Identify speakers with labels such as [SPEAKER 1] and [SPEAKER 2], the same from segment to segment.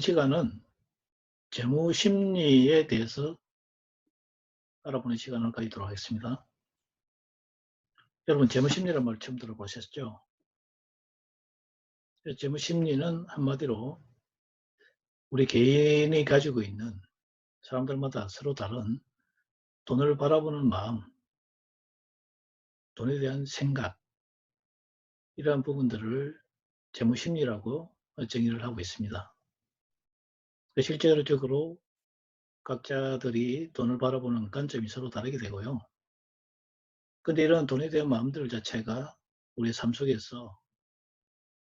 [SPEAKER 1] 시간은 재무 심리에 대해서 알아보는 시간을 가지도록 하겠습니다. 여러분, 재무 심리란 말 처음 들어보셨죠? 재무 심리는 한마디로 우리 개인이 가지고 있는 사람들마다 서로 다른 돈을 바라보는 마음, 돈에 대한 생각, 이러한 부분들을 재무 심리라고 정의를 하고 있습니다. 실제적으로 각자들이 돈을 바라보는 관점이 서로 다르게 되고요. 근데 이런 돈에 대한 마음들 자체가 우리 삶 속에서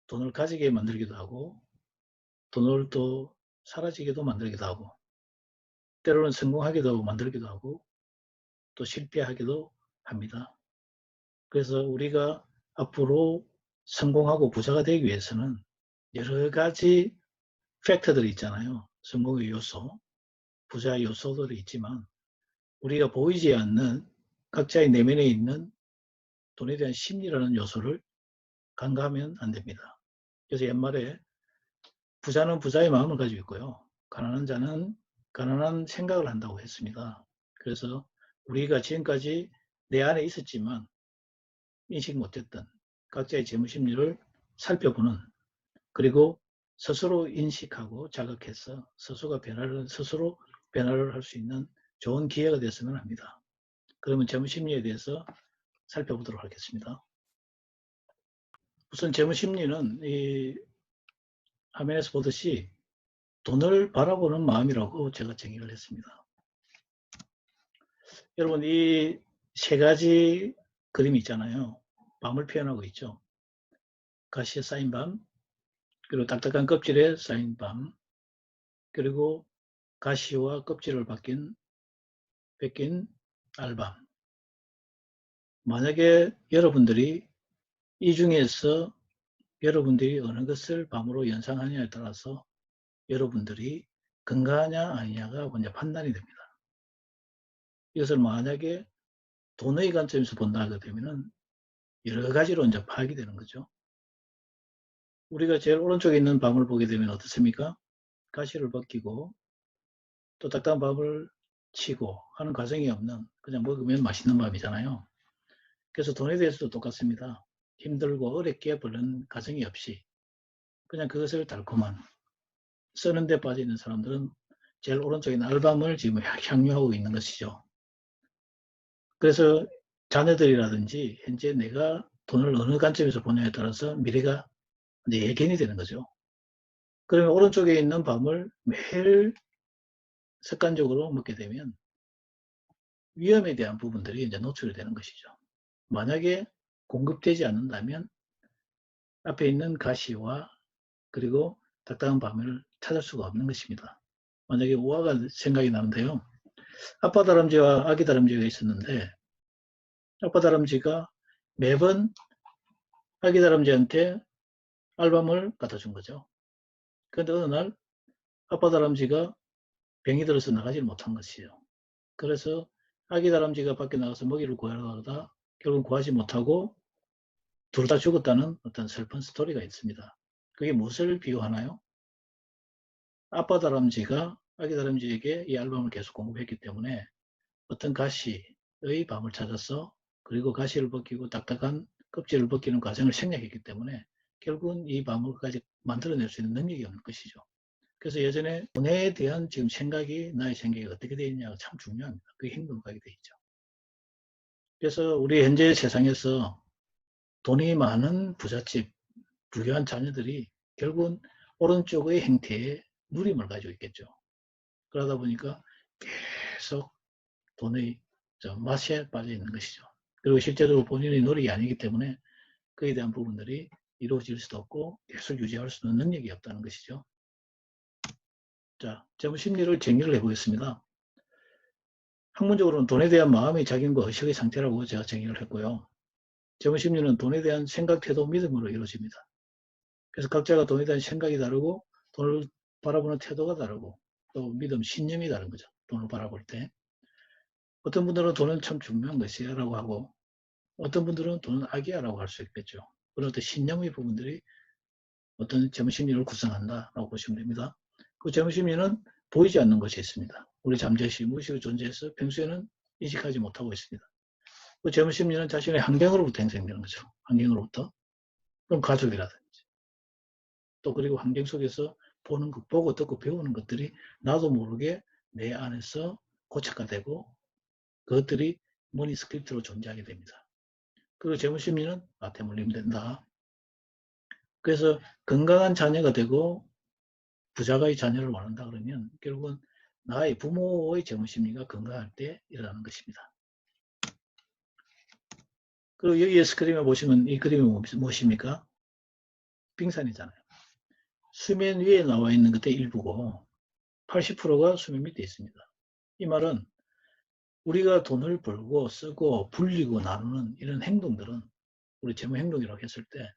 [SPEAKER 1] 돈을 가지게 만들기도 하고 돈을 또 사라지게도 만들기도 하고 때로는 성공하게도 만들기도 하고 또 실패하기도 합니다. 그래서 우리가 앞으로 성공하고 부자가 되기 위해서는 여러 가지 팩터들이 있잖아요. 성공의 요소, 부자의 요소들이 있지만 우리가 보이지 않는 각자의 내면에 있는 돈에 대한 심리라는 요소를 간과하면 안 됩니다. 그래서 옛말에 부자는 부자의 마음을 가지고 있고요. 가난한 자는 가난한 생각을 한다고 했습니다. 그래서 우리가 지금까지 내 안에 있었지만 인식 못했던 각자의 재무 심리를 살펴보는, 그리고 스스로 인식하고 자각해서 스스로 변화를 할 수 있는 좋은 기회가 됐으면 합니다. 그러면 재무 심리에 대해서 살펴보도록 하겠습니다. 우선 재무 심리는 이 화면에서 보듯이 돈을 바라보는 마음이라고 제가 정의를 했습니다. 여러분, 이 세 가지 그림이 있잖아요. 밤을 표현하고 있죠. 가시에 쌓인 밤, 그리고 딱딱한 껍질에 쌓인 밤, 그리고 가시와 껍질을 벗긴 알밤. 만약에 여러분들이 이 중에서 여러분들이 어느 것을 밤으로 연상하느냐에 따라서 여러분들이 건강하냐 아니냐가 먼저 판단이 됩니다. 이것을 만약에 돈의 관점에서 본다 하게 되면 여러 가지로 이제 파악이 되는 거죠. 우리가 제일 오른쪽에 있는 밤을 보게 되면 어떻습니까? 가시를 벗기고 또 딱딱한 밥을 치고 하는 과정이 없는, 그냥 먹으면 맛있는 밤이잖아요. 그래서 돈에 대해서도 똑같습니다. 힘들고 어렵게 버는 과정이 없이 그냥 그것을 달콤한, 쓰는 데 빠져 있는 사람들은 제일 오른쪽에 있는 알밤을 지금 향유하고 있는 것이죠. 그래서 자녀들이라든지 현재 내가 돈을 어느 관점에서 보냐에 따라서 미래가 이제 예견이 되는 거죠. 그러면 오른쪽에 있는 밤을 매일 습관적으로 먹게 되면 위험에 대한 부분들이 이제 노출이 되는 것이죠. 만약에 공급되지 않는다면 앞에 있는 가시와 그리고 딱딱한 밤을 찾을 수가 없는 것입니다. 만약에 우화가 생각이 나는데요. 아빠 다람쥐와 아기 다람쥐가 있었는데 아빠 다람쥐가 매번 아기 다람쥐한테 알밤을 갖다 준 거죠. 그런데 어느 날 아빠 다람쥐가 병이 들어서 나가지 못한 것이죠. 그래서 아기 다람쥐가 밖에 나가서 먹이를 구하러 가다 결국 구하지 못하고 둘 다 죽었다는 어떤 슬픈 스토리가 있습니다. 그게 무엇을 비유하나요? 아빠 다람쥐가 아기 다람쥐에게 이 알밤을 계속 공급했기 때문에 어떤 가시의 밤을 찾아서 그리고 가시를 벗기고 딱딱한 껍질을 벗기는 과정을 생략했기 때문에 결국은 이 밤을까지 만들어낼 수 있는 능력이 없는 것이죠. 그래서 예전에 돈에 대한 지금 생각이, 나의 생각이 어떻게 되어 있냐가 참 중요합니다. 그게 행동을 가게 되어 있죠. 그래서 우리 현재 세상에서 돈이 많은 부잣집, 부유한 자녀들이 결국은 오른쪽의 행태에 누림을 가지고 있겠죠. 그러다 보니까 계속 돈의 맛에 빠져 있는 것이죠. 그리고 실제로 본인의 노력이 아니기 때문에 그에 대한 부분들이 이루어질 수도 없고 계속 유지할 수 있는 능력이 없다는 것이죠. 자, 재무 심리를 정리를 해보겠습니다. 학문적으로는 돈에 대한 마음의 작용과 의식의 상태라고 제가 정의를 했고요. 재무 심리는 돈에 대한 생각, 태도, 믿음으로 이루어집니다. 그래서 각자가 돈에 대한 생각이 다르고 돈을 바라보는 태도가 다르고 또 믿음, 신념이 다른 거죠. 돈을 바라볼 때. 어떤 분들은 돈은 참 중요한 것이야 라고 하고 어떤 분들은 돈은 악이야 라고 할 수 있겠죠. 그런 어떤 신념의 부분들이 어떤 재무 심리를 구성한다 라고 보시면 됩니다. 그 재무심리는 보이지 않는 것이 있습니다. 우리 잠재시, 무의식의 존재에서 평소에는 인식하지 못하고 있습니다. 그 재무심리는 자신의 환경으로부터 형성되는 거죠. 환경으로부터. 그럼 가족이라든지. 또 그리고 환경 속에서 보는 것, 보고 듣고 배우는 것들이 나도 모르게 내 안에서 고착화되고 그것들이 머니 스크립트로 존재하게 됩니다. 그리고 재무심리는 나한테 물리면 된다. 그래서 건강한 자녀가 되고 부자가의 자녀를 원한다 그러면 결국은 나의 부모의 재무심리가 건강할 때 일어나는 것입니다. 그리고 여기에 스크린에 보시면 이 그림이 무엇입니까? 빙산이잖아요. 수면 위에 나와 있는 것의 일부고 80%가 수면 밑에 있습니다. 이 말은 우리가 돈을 벌고 쓰고 불리고 나누는 이런 행동들은 우리 재무 행동이라고 했을 때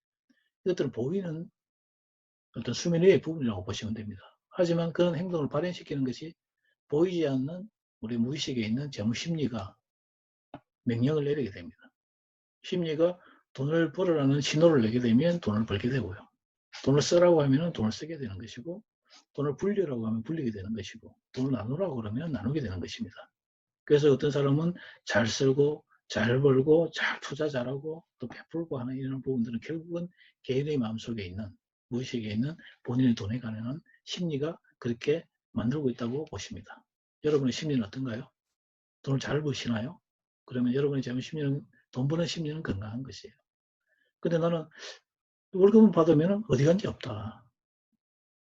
[SPEAKER 1] 이것들은 보이는 어떤 수면 위의 부분이라고 보시면 됩니다. 하지만 그런 행동을 발현시키는 것이 보이지 않는 우리 무의식에 있는 재무 심리가 명령을 내리게 됩니다. 심리가 돈을 벌으라는 신호를 내게 되면 돈을 벌게 되고요. 돈을 쓰라고 하면 돈을 쓰게 되는 것이고 돈을 불리라고 하면 불리게 되는 것이고 돈을 나누라고 그러면 나누게 되는 것입니다. 그래서 어떤 사람은 잘 쓰고 잘 벌고 잘 투자 잘하고 또 베풀고 하는 이런 부분들은 결국은 개인의 마음속에 있는 무의식에 있는 본인의 돈에 관한 심리가 그렇게 만들고 있다고 보십니다. 여러분의 심리는 어떤가요? 돈을 잘 버시나요? 그러면 여러분의 재무 심리는 돈 버는 심리는 건강한 것이에요. 근데 나는 월급은 받으면 어디 간지 없다.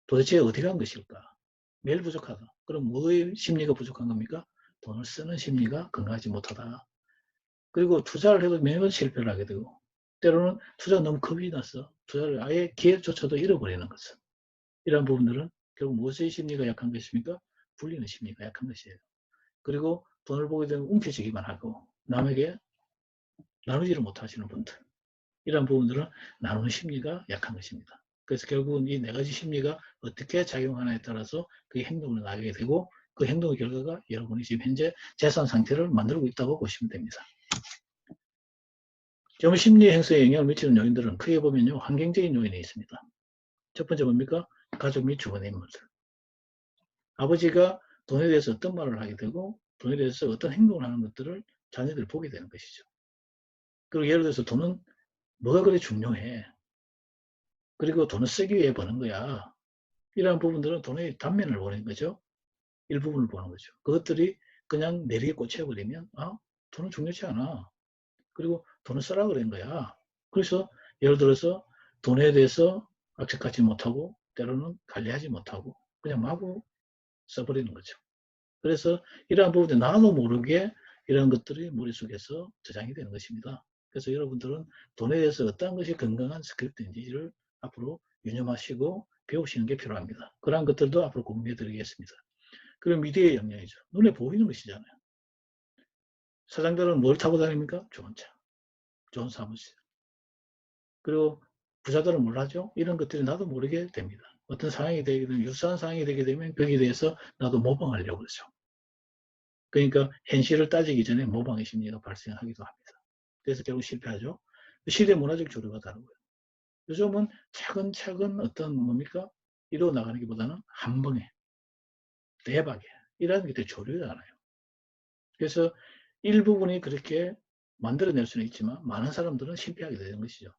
[SPEAKER 1] 도대체 어디 간 것일까? 매일 부족하다. 그럼 뭐의 심리가 부족한 겁니까? 돈을 쓰는 심리가 건강하지 못하다. 그리고 투자를 해도 매번 실패를 하게 되고 때로는 투자가 너무 겁이 나서 투자를 아예 기회조차도 잃어버리는 것은 이런 부분들은 결국 무엇의 심리가 약한 것입니까? 불리는 심리가 약한 것이에요. 그리고 돈을 보게 되면 움켜쥐기만 하고 남에게 나누지를 못하시는 분들 이런 부분들은 나누는 심리가 약한 것입니다. 그래서 결국은 이 네 가지 심리가 어떻게 작용하느냐에 따라서 그 행동을 나가게 되고 그 행동의 결과가 여러분이 지금 현재 재산 상태를 만들고 있다고 보시면 됩니다. 좀 심리 행사에 영향을 미치는 요인들은 크게 보면요, 환경적인 요인이 있습니다. 첫 번째 뭡니까? 가족 및 주변의 인물들. 아버지가 돈에 대해서 어떤 말을 하게 되고 돈에 대해서 어떤 행동을 하는 것들을 자녀들이 보게 되는 것이죠. 그리고 예를 들어서 돈은 뭐가 그리 중요해. 그리고 돈을 쓰기 위해 버는 거야. 이러한 부분들은 돈의 단면을 보는 거죠. 일부분을 보는 거죠. 그것들이 그냥 내리에 꽂혀버리면 돈은 중요치 않아. 그리고 돈을 쓰라 그런 거야. 그래서 예를 들어서 돈에 대해서 악착하지 못하고 때로는 관리하지 못하고 그냥 마구 써버리는 거죠. 그래서 이러한 부분에 나도 모르게 이런 것들이 머릿속에서 저장이 되는 것입니다. 그래서 여러분들은 돈에 대해서 어떤 것이 건강한 스크립트인지를 앞으로 유념하시고 배우시는 게 필요합니다. 그러한 것들도 앞으로 공유해 드리겠습니다. 그리고 미디어의 영향이죠. 눈에 보이는 것이잖아요. 사장들은 뭘 타고 다닙니까? 좋은 차, 좋은 사무실. 그리고 부자들은 뭘 하죠? 이런 것들이 나도 모르게 됩니다. 어떤 상황이 되게 되면, 유사한 상황이 되게 되면 거기에 대해서 나도 모방하려고 그러죠. 그러니까 현실을 따지기 전에 모방의 심리가 발생하기도 합니다. 그래서 결국 실패하죠. 시대 문화적 조류가 다르고요. 요즘은 차근차근 어떤 뭡니까? 이루어 나가는 것보다는 한 번에 대박에 이라는 게 조류잖아요. 그래서 일부분이 그렇게 만들어낼 수는 있지만 많은 사람들은 실패하게 되는 것이죠.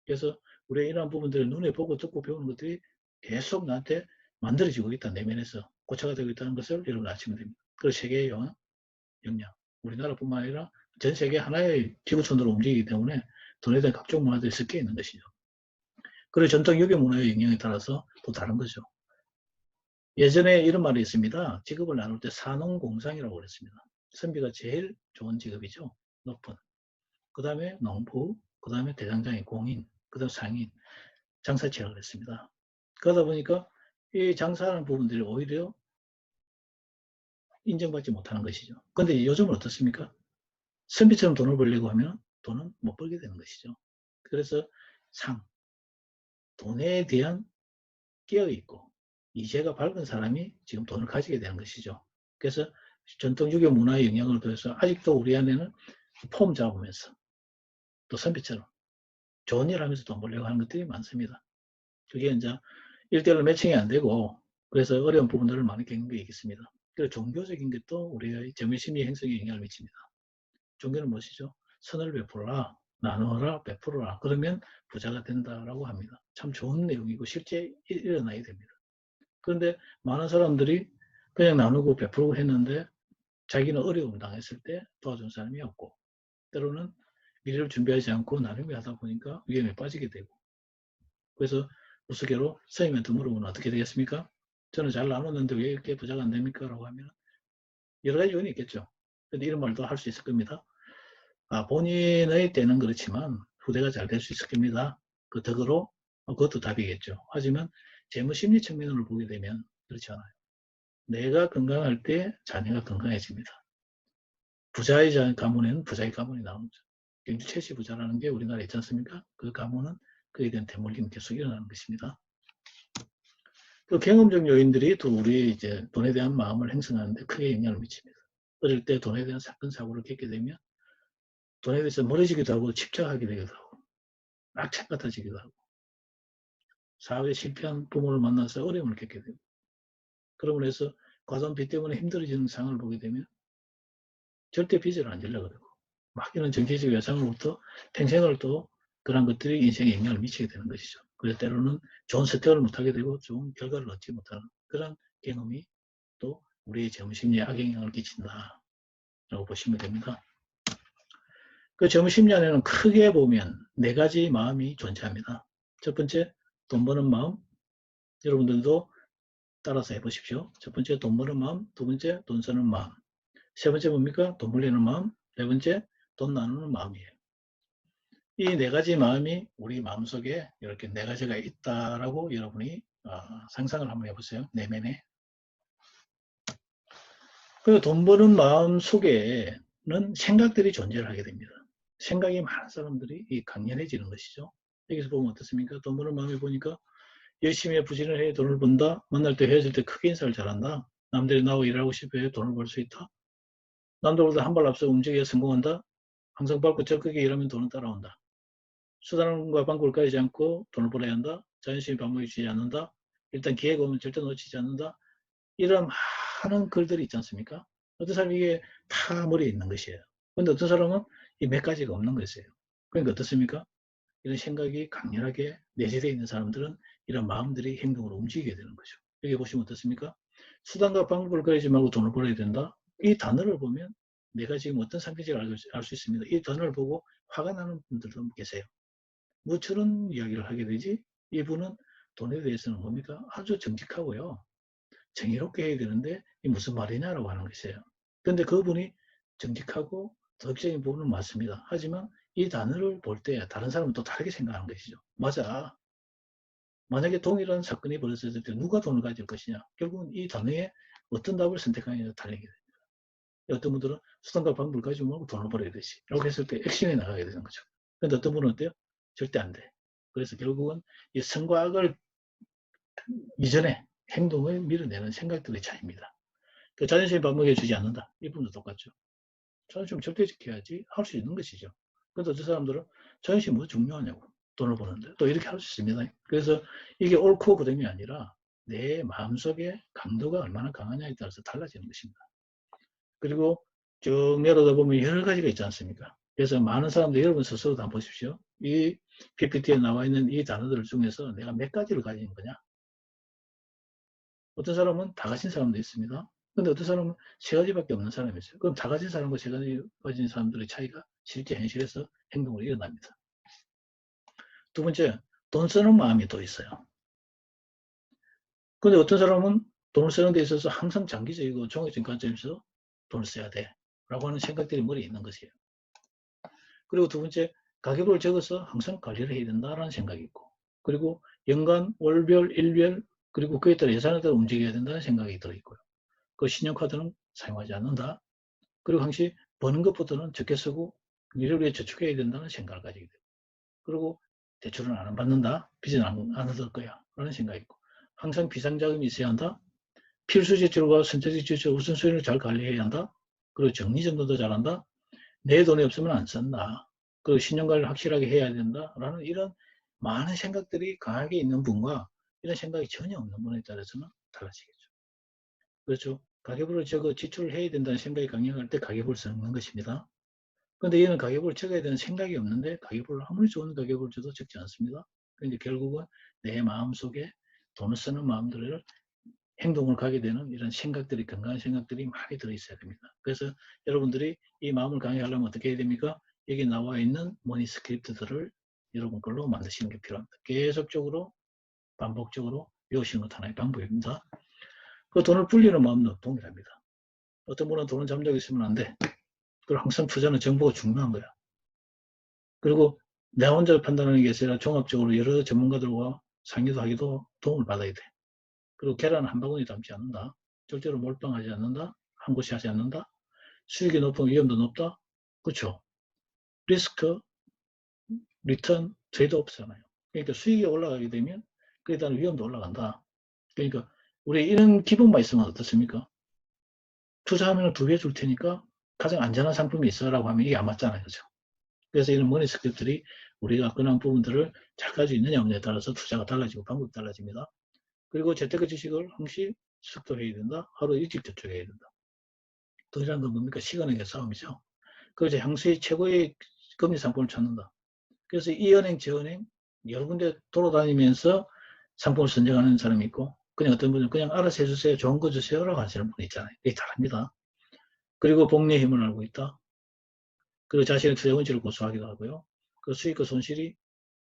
[SPEAKER 1] 그래서 우리가 이러한 부분들을 눈에 보고 듣고 배우는 것들이 계속 나한테 만들어지고 있다. 내면에서 고쳐가 되고 있다는 것을 여러분 아시면 됩니다. 그리고 세계의 영향, 우리나라뿐만 아니라 전 세계 하나의 지구촌으로 움직이기 때문에 돈에 대한 각종 문화들이 섞여 있는 것이죠. 그리고 전통 유교 문화의 영향에 따라서 또 다른 거죠. 예전에 이런 말이 있습니다. 직업을 나눌 때 산농공상이라고 그랬습니다. 선비가 제일 좋은 직업이죠. 높은. 그 다음에 농부, 그 다음에 대장장이 공인, 그 다음 상인, 장사치라고 그랬습니다. 그러다 보니까 이 장사하는 부분들이 오히려 인정받지 못하는 것이죠. 그런데 요즘은 어떻습니까? 선비처럼 돈을 벌려고 하면 돈은 못 벌게 되는 것이죠. 그래서 돈에 대한 깨어있고 이제가 밝은 사람이 지금 돈을 가지게 되는 것이죠. 그래서 전통 유교 문화의 영향을 통해서 아직도 우리 안에는 폼 잡으면서 또 선비처럼 좋은 일 하면서 돈 벌려고 하는 것들이 많습니다. 그게 이제 1대1로 매칭이 안 되고 그래서 어려운 부분들을 많이 겪는 게 있겠습니다. 그리고 종교적인 것도 우리의 재물심리 행성에 영향을 미칩니다. 종교는 무엇이죠? 선을 베풀어라, 나누어라, 베풀어라. 그러면 부자가 된다라고 합니다. 참 좋은 내용이고 실제 일어나야 됩니다. 그런데 많은 사람들이 그냥 나누고 베풀고 했는데 자기는 어려움 당했을 때 도와준 사람이 없고, 때로는 미래를 준비하지 않고 나눔이 하다 보니까 위험에 빠지게 되고, 그래서 우스개로 선생님한테 물어보면 어떻게 되겠습니까? 저는 잘 나눴는데 왜 이렇게 부자가 안 됩니까? 라고 하면 여러 가지 요인이 있겠죠. 근데 이런 말도 할 수 있을 겁니다. 본인의 때는 그렇지만 후대가 잘 될 수 있을 겁니다. 그 덕으로 그것도 답이겠죠. 하지만 재무 심리 측면으로 보게 되면 그렇지 않아요. 내가 건강할 때 자녀가 건강해집니다. 부자의 가문에는 부자의 가문이 나옵니다. 경주 최씨 부자라는 게 우리나라에 있지 않습니까? 그 가문은 그에 대한 대물림이 계속 일어나는 것입니다. 그 경험적 요인들이 또 우리 이제 돈에 대한 마음을 형성하는데 크게 영향을 미칩니다. 어릴 때 돈에 대한 사건 사고를 겪게 되면 돈에 대해서 멀어지기도 하고 집착하게 되기도 하고 악착 같아지기도 하고 사회에 실패한 부모를 만나서 어려움을 겪게 되고, 그러므로 해서 과도한 빚 때문에 힘들어지는 상황을 보게 되면 절대 빚을 안 지려고 그러고 막 이런 정치적 외상으로부터 평생을 또 그런 것들이 인생에 영향을 미치게 되는 것이죠. 그래서 때로는 좋은 선택을 못하게 되고 좋은 결과를 얻지 못하는 그런 경험이 또 우리의 재무심리에 악영향을 끼친다라고 보시면 됩니다. 그 재무심리 안에는 크게 보면 네 가지 마음이 존재합니다. 첫 번째, 돈 버는 마음. 여러분들도 따라서 해보십시오. 첫 번째, 돈 버는 마음. 두 번째, 돈 쓰는 마음. 세 번째 뭡니까? 돈 벌리는 마음. 네 번째, 돈 나누는 마음이에요. 이 네 가지 마음이 우리 마음속에 이렇게 네 가지가 있다라고 여러분이 상상을 한번 해보세요. 내면에. 그 돈 버는 마음 속에는 생각들이 존재를 하게 됩니다. 생각이 많은 사람들이 강렬해지는 것이죠. 여기서 보면 어떻습니까? 돈 버는 마음에 보니까 열심히 해, 부진을 해, 돈을 번다. 만날 때 헤어질 때 크게 인사를 잘한다. 남들이 나하고 일하고 싶어 해, 돈을 벌 수 있다. 남들보다 한 발 앞서 움직여 성공한다. 항상 밝고 적극에 일하면 돈은 따라온다. 수단과 방법을 가리지 않고 돈을 벌어야 한다. 자존심이 방법이지 않는다. 일단 기회가 오면 절대 놓치지 않는다. 이런 많은 글들이 있지 않습니까? 어떤 사람이 이게 다 머리에 있는 것이에요. 근데 어떤 사람은 이 몇 가지가 없는 것이에요. 그러니까 어떻습니까? 이런 생각이 강렬하게 내재되어 있는 사람들은 이런 마음들이 행동으로 움직이게 되는 거죠. 여기 보시면 어떻습니까? 수단과 방법을 가리지 말고 돈을 벌어야 된다. 이 단어를 보면 내가 지금 어떤 상태인지 알 수 있습니다. 이 단어를 보고 화가 나는 분들도 계세요. 뭐 저런 이야기를 하게 되지? 이분은 돈에 대해서는 뭡니까? 아주 정직하고요. 정의롭게 해야 되는데 이 무슨 말이냐라고 하는 것이에요. 그런데 그분이 정직하고 도덕적인 부분은 맞습니다. 하지만 이 단어를 볼 때 다른 사람은 또 다르게 생각하는 것이죠. 맞아. 만약에 동일한 사건이 벌어졌을 때 누가 돈을 가질 것이냐. 결국은 이 단어에 어떤 답을 선택하느냐에 달리게 됩니다. 어떤 분들은 수단과 방법을 가지고 말고 돈을 벌어야 되지. 라고 했을 때 액션에 나가게 되는 거죠. 그런데 어떤 분은 어때요? 절대 안 돼. 그래서 결국은 이 선과 악을 이전에 행동을 밀어내는 생각들의 차이입니다. 그 자존심이 밥 먹여주지 않는다. 이분도 똑같죠. 자존심 절대 지켜야지 할 수 있는 것이죠. 그런데 어떤 사람들은 자존심이 뭐 중요하냐고. 돈을 버는데 또 이렇게 할 수 있습니다. 그래서 이게 옳고 그름이 아니라 내 마음속의 강도가 얼마나 강하냐에 따라서 달라지는 것입니다. 그리고 쭉 내려다 보면 여러 가지가 있지 않습니까? 그래서 많은 사람들 여러분 스스로도 한번 보십시오. 이 PPT에 나와 있는 이 단어들 중에서 내가 몇 가지를 가진 거냐? 어떤 사람은 다 가진 사람도 있습니다. 근데 어떤 사람은 세 가지밖에 없는 사람이 있어요. 그럼 다 가진 사람과 세 가지 가진 사람들의 차이가 실제 현실에서 행동으로 일어납니다. 두 번째, 돈 쓰는 마음이 또 있어요. 근데 어떤 사람은 돈을 쓰는 데 있어서 항상 장기적이고 종합적인 관점에서 돈을 써야 돼. 라고 하는 생각들이 머리에 있는 것이에요. 그리고 두 번째, 가격을 적어서 항상 관리를 해야 된다라는 생각이 있고, 그리고 연간, 월별, 일별, 그리고 그에 따라 예산에 따라 움직여야 된다는 생각이 들어있고요. 그 신용카드는 사용하지 않는다. 그리고 항시 버는 것보다는 적게 쓰고 미래를 위해 저축해야 된다는 생각을 가지게 돼요. 그리고 대출은 안 받는다. 빚은 안 얻을 거야. 라는 생각이 있고, 항상 비상자금이 있어야 한다. 필수 지출과 선택적 지출 우선순위를 잘 관리해야 한다. 그리고 정리정돈도 잘한다. 내 돈이 없으면 안 쓴다. 그리고 신용관리를 확실하게 해야 된다라는 이런 많은 생각들이 강하게 있는 분과 이런 생각이 전혀 없는 분에 따라서는 달라지겠죠. 그렇죠. 가계부를 적어 지출을 해야 된다는 생각이 강력할 때 가계부를 쓰는 것입니다. 그런데 얘는 가계부를 적어야 되는 생각이 없는데 가계부를 아무리 좋은 가계부를 줘도 적지 않습니다. 그러니까 결국은 내 마음속에 돈을 쓰는 마음들을 행동을 가게 되는 이런 생각들이, 건강한 생각들이 많이 들어있어야 됩니다. 그래서 여러분들이 이 마음을 강해하려면 어떻게 해야 됩니까? 여기 나와 있는 머니 스크립트들을 여러분 걸로 만드시는 게 필요합니다. 계속적으로 반복적으로 외우시는 것도 하나의 방법입니다. 그 돈을 불리는 마음도 동일합니다. 어떤 분은 돈을 잠자고 있으면 안 돼. 그리고 항상 투자는 정보가 중요한 거야. 그리고 내 혼자 판단하는 게 아니라 종합적으로 여러 전문가들과 상의도 하기도 도움을 받아야 돼. 그리고 계란 한 바구니 담지 않는다. 절대로 몰빵하지 않는다. 한 곳이 하지 않는다. 수익이 높으면 위험도 높다. 그렇죠. 리스크, 리턴, 트레이드 없잖아요. 그러니까 수익이 올라가게 되면 그에 따른 위험도 올라간다. 그러니까 우리 이런 기본만 있으면 어떻습니까? 투자하면 2배 줄 테니까 가장 안전한 상품이 있어라고 하면 이게 안 맞잖아요. 그렇죠? 그래서 이런 머니 스크립트들이 우리가 그런 부분들을 잘 가지고 있느냐 없느냐에 따라서 투자가 달라지고 방법이 달라집니다. 그리고 재테크 지식을 항시 습득해야 된다. 하루 일찍 저축해야 된다. 더 이상 건 뭡니까? 시간의 싸움이죠. 그래서 향수의 최고의 금리 상품을 찾는다. 그래서 이 은행, 저 은행 여러 군데 돌아다니면서 상품을 선정하는 사람이 있고 그냥 어떤 분은 그냥 알아서 해주세요. 좋은 거 주세요라고 하시는 분이 있잖아요. 이게 다릅니다. 그리고 복리의 힘을 알고 있다. 그리고 자신의 투자 원칙을 고수하기도 하고요. 그 수익과 손실이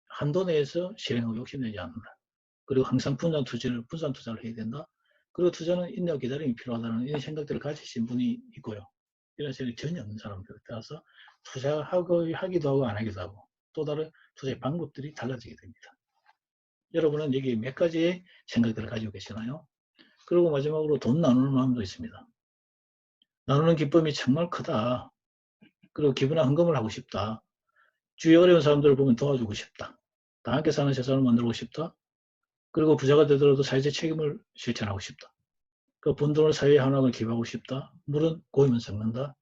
[SPEAKER 1] 한도 내에서 실행하고 욕심내지 않는다. 그리고 항상 분산 투자를 해야 된다. 그리고 투자는 인내와 기다림이 필요하다는 이런 생각들을 가지신 분이 있고요. 이런 생각이 전혀 없는 사람들에 따라서 투자하기도 하고 안 하기도 하고 또 다른 투자의 방법들이 달라지게 됩니다. 여러분은 여기 몇 가지의 생각들을 가지고 계시나요? 그리고 마지막으로 돈 나누는 마음도 있습니다. 나누는 기쁨이 정말 크다. 그리고 기분한 헌금을 하고 싶다. 주위에 어려운 사람들을 보면 도와주고 싶다. 다 함께 사는 세상을 만들고 싶다. 그리고 부자가 되더라도 사회적 책임을 실천하고 싶다. 그 번 돈을 사회에 한학을 기부하고 싶다. 물은 고이면 썩는다.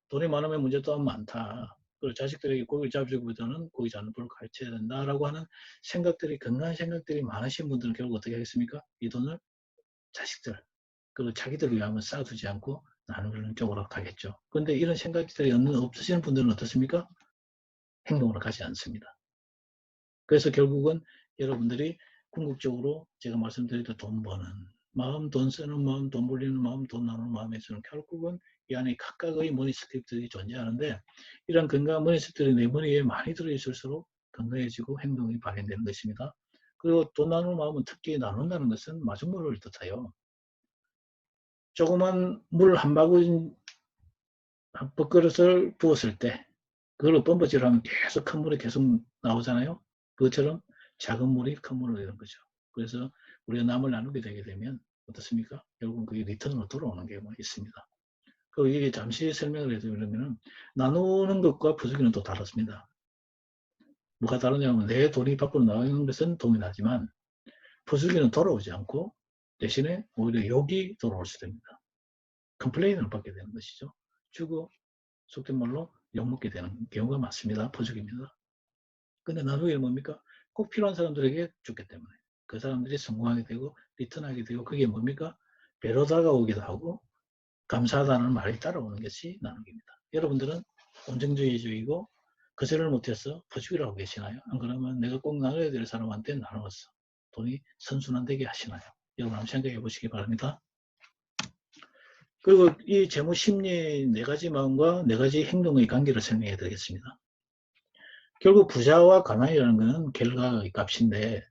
[SPEAKER 1] 돈이 많으면 문제 또한 많다. 그리고 자식들에게 고기를 잡수기보다는 고기 잡는 법을 가르쳐야 된다라고 하는 생각들이, 건강한 생각들이 많으신 분들은 결국 어떻게 하겠습니까? 이 돈을 자식들, 그리고 자기들을 위하면 쌓아두지 않고 나누는 쪽으로 가겠죠. 그런데 이런 생각들이 없으시는 분들은 어떻습니까? 행동으로 가지 않습니다. 그래서 결국은 여러분들이 궁극적으로 제가 말씀드렸던 돈 버는 마음, 돈 쓰는 마음, 돈 벌리는 마음, 돈 나누는 마음에서는 결국은 이 안에 각각의 머니 스크립트들이 존재하는데 이런 건강한 머니 스크립트들이 내 머리에 많이 들어있을수록 건강해지고 행동이 발현되는 것입니다. 그리고 돈 나누는 마음은 특히 나눈다는 것은 마중물을 뜻해요. 조그만 물 한 바구니 한 밥그릇을 부었을 때 그걸 펌프질하면 계속 큰 물이 계속 나오잖아요. 그것처럼 작은 물이 큰 물로 되는 거죠. 그래서 우리가 남을 나누게 되게 되면 어떻습니까? 결국은 그게 리턴으로 돌아오는 경우가 있습니다. 그 이게 잠시 설명을 해드리면 나누는 것과 부수기는 또 다릅니다. 뭐가 다르냐면 내 돈이 밖으로 나가는 것은 동일하지만 부수기는 돌아오지 않고 대신에 오히려 욕이 돌아올 수 됩니다. 컴플레인을 받게 되는 것이죠. 주고 속된 말로 욕먹게 되는 경우가 많습니다. 부수기입니다. 근데 나누기는 뭡니까? 꼭 필요한 사람들에게 줬기 때문에 그 사람들이 성공하게 되고 리턴하게 되고 그게 뭡니까? 배로 다가오기도 하고 감사하다는 말이 따라오는 것이 나누기입니다. 여러분들은 온정주의적이고 거절을 못해서 부주의를 하고 계시나요? 안 그러면 내가 꼭 나눠야 될 사람한테 나누었어. 돈이 선순환되게 하시나요? 여러분 한번 생각해 보시기 바랍니다. 그리고 이 재무 심리 4가지 마음과 4가지 행동의 관계를 설명해 드리겠습니다. 결국 부자와 가난이라는 것은 결과의 값인데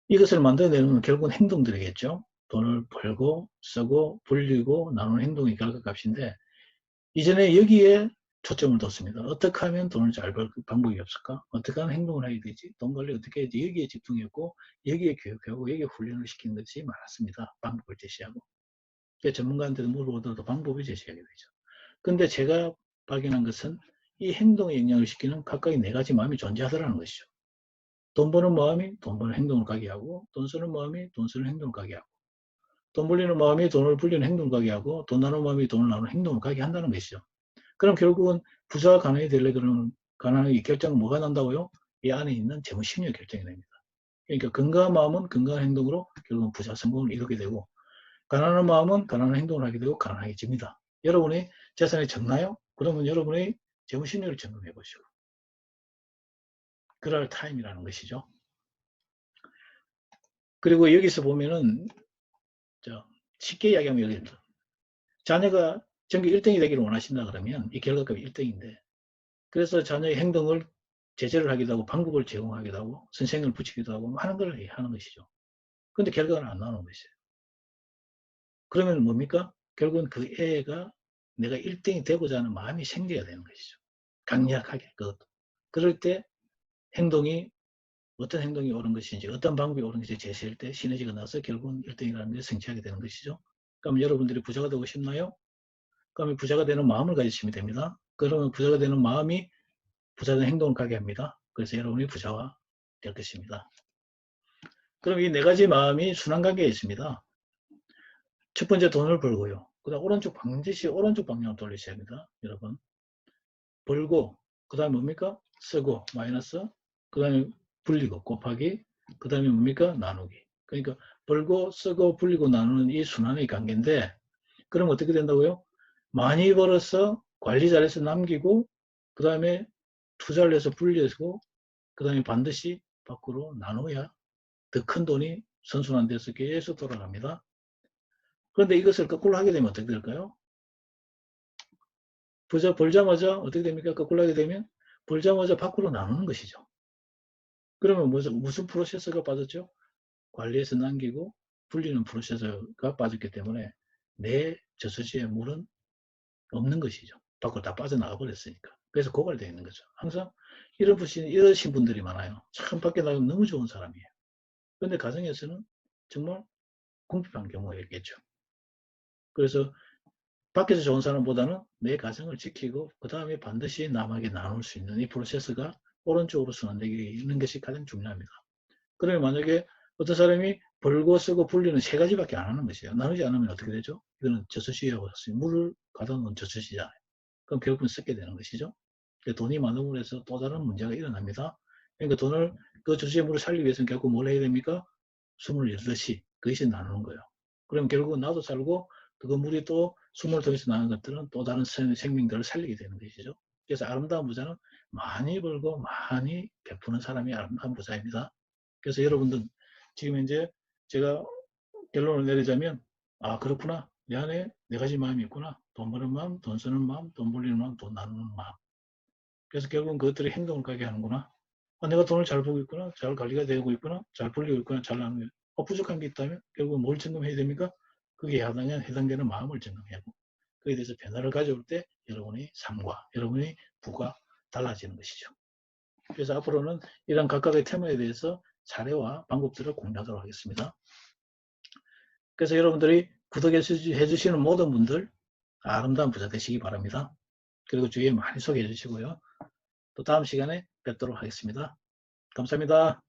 [SPEAKER 1] 이것을 만들어내는 건 결국은 행동들이겠죠. 돈을 벌고 쓰고 불리고 나누는 행동이 결과값인데 이전에 여기에 초점을 뒀습니다. 어떻게 하면 돈을 잘 벌 방법이 없을까? 어떻게 하면 행동을 해야 되지? 돈 관리 어떻게 해야 되지? 여기에 집중했고 여기에 교육하고 여기에 훈련을 시키는 것이 많았습니다. 방법을 제시하고. 그러니까 전문가한테도 물어보더라도 방법을 제시하게 되죠. 근데 제가 발견한 것은 이 행동에 영향을 시키는 각각의 4가지 마음이 존재하더라는 것이죠. 돈 버는 마음이 돈 버는 행동을 가게 하고 돈 쓰는 마음이 돈 쓰는 행동을 가게 하고 돈 벌리는 마음이 돈을 벌리는 행동을 가게 하고 돈 나누는 마음이 돈을 나누는 행동을 가게 한다는 것이죠. 그럼 결국은 부자가 가난이 되려면 가난의 결정은 뭐가 난다고요? 이 안에 있는 재무 심리가 결정이 됩니다. 그러니까 건강한 마음은 건강한 행동으로 결국은 부자 성공을 이루게 되고, 가난한 마음은 가난한 행동을 하게 되고 가난해집니다. 여러분의 재산이 적나요? 그러면 여러분의 재무심리를 점검해 보시고, 그럴 타임이라는 것이죠. 그리고 여기서 보면은 쉽게 이야기하면 여기 자녀가 전교 1등이 되기를 원하신다 그러면 이 결과값이 1등인데, 그래서 자녀의 행동을 제재를 하기도 하고 방법을 제공하기도 하고 선생을 붙이기도 하고 하는 걸 하는 것이죠. 근데 결과는 안 나오는 것이에요. 그러면 뭡니까? 결국은 그 애가 내가 1등이 되고자 하는 마음이 생겨야 되는 것이죠. 강력하게 그것도. 그럴 때 행동이 어떤 행동이 옳은 것인지 어떤 방법이 옳은 것인지 제시할 때 시너지가 나서 결국은 1등이라는 것을 성취하게 되는 것이죠. 그럼 여러분들이 부자가 되고 싶나요? 그러면 부자가 되는 마음을 가지시면 됩니다. 그러면 부자가 되는 마음이 부자된 행동을 가게 합니다. 그래서 여러분이 부자가 될 것입니다. 그럼 이 네 가지 마음이 순환관계에 있습니다. 첫 번째 돈을 벌고요. 그 다음 오른쪽 반드시 오른쪽 방향으로 돌리셔야 합니다. 여러분. 벌고 그 다음에 뭡니까? 쓰고 마이너스 그 다음에 불리고 곱하기 그 다음에 뭡니까? 나누기. 그러니까 벌고 쓰고 불리고 나누는 이 순환의 관계인데, 그럼 어떻게 된다고요? 많이 벌어서 관리 잘해서 남기고 그 다음에 투자를 해서 불려서 그 다음에 반드시 밖으로 나눠야 더 큰 돈이 선순환 돼서 계속 돌아갑니다. 그런데 이것을 거꾸로 하게 되면 어떻게 될까요? 벌자마자 어떻게 됩니까? 거꾸로 하게 되면 벌자마자 밖으로 나누는 것이죠. 그러면 무슨 프로세스가 빠졌죠? 관리해서 남기고 불리는 프로세스가 빠졌기 때문에 내 저수지에 물은 없는 것이죠. 밖으로 다 빠져나가 버렸으니까. 그래서 고갈되어 있는 거죠. 항상 이러신 분들이 많아요. 참 밖에 나가면 너무 좋은 사람이에요. 그런데 가정에서는 정말 궁핍한 경우였겠죠. 그래서 밖에서 좋은 사람보다는 내 가정을 지키고 그 다음에 반드시 남에게 나눌 수 있는 이 프로세스가 오른쪽으로 순환되는 것이 가장 중요합니다. 그러면 만약에 어떤 사람이 벌고 쓰고 불리는 세 가지밖에 안 하는 것이에요. 나누지 않으면 어떻게 되죠? 이거는 저수지라고 했어요. 물을 가다 놓은 저수지잖아요. 그럼 결국은 썩게 되는 것이죠. 돈이 많음으로 해서 또 다른 문제가 일어납니다. 그러니까 돈을 그 저수지의 물을 살리기 위해서는 결국 뭘 해야 됩니까? 숨을 잃듯이 그것이 나누는 거예요. 그럼 결국은 나도 살고 그 물이 또 숨을 통해서 나는 것들은 또 다른 생명들을 살리게 되는 것이죠. 그래서 아름다운 부자는 많이 벌고 많이 베푸는 사람이 아름다운 부자입니다. 그래서 여러분들 지금 이제 제가 결론을 내리자면, 아 그렇구나, 내 안에 네 가지 마음이 있구나. 돈 버는 마음, 돈 쓰는 마음, 돈 벌리는 마음, 돈 나누는 마음. 그래서 결국은 그것들이 행동을 가게 하는구나. 아, 내가 돈을 잘 벌고 있구나, 잘 관리가 되고 있구나, 잘 벌리고 있구나, 잘 나누는 부족한 게 있다면 결국은 뭘 점검해야 됩니까? 그게 해당되는 마음을 점검해야 하고, 그에 대해서 변화를 가져올 때 여러분의 삶과 여러분의 부가 달라지는 것이죠. 그래서 앞으로는 이런 각각의 테마에 대해서 사례와 방법들을 공유하도록 하겠습니다. 그래서 여러분들이 구독해 주시는 모든 분들 아름다운 부자 되시기 바랍니다. 그리고 주위에 많이 소개해 주시고요. 또 다음 시간에 뵙도록 하겠습니다. 감사합니다.